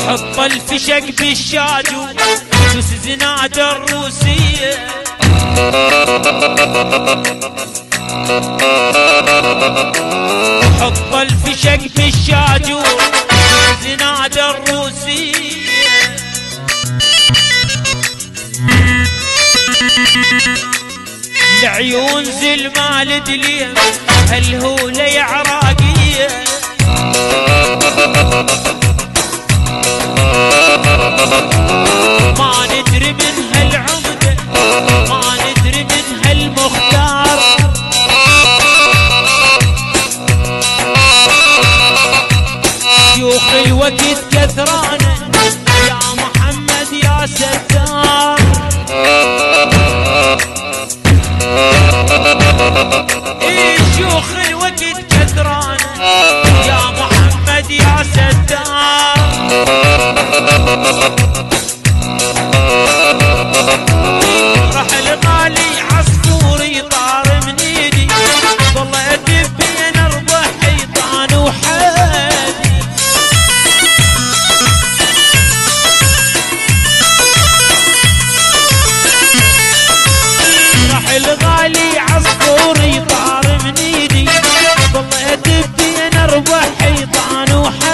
حط الفشق بالشاجو جوز زناد الروسية. حط الفشق بالشاجو جوز زناد الروسية. العيون زلمال دليل هالهولة يا عراقية. ما ندري من هالعمدة ما ندري من هالمختار. شيوخ الوقت كثرانة يا محمد يا ستار. شيوخ الوقت كثرانة يا محمد يا ستار. راح الغالي عصفوري طار من ايدي والله ادب بين اربع حيطان وحادي. راح الغالي عصفوري طار من ايدي والله ادب بين اربع حيطان وحادي.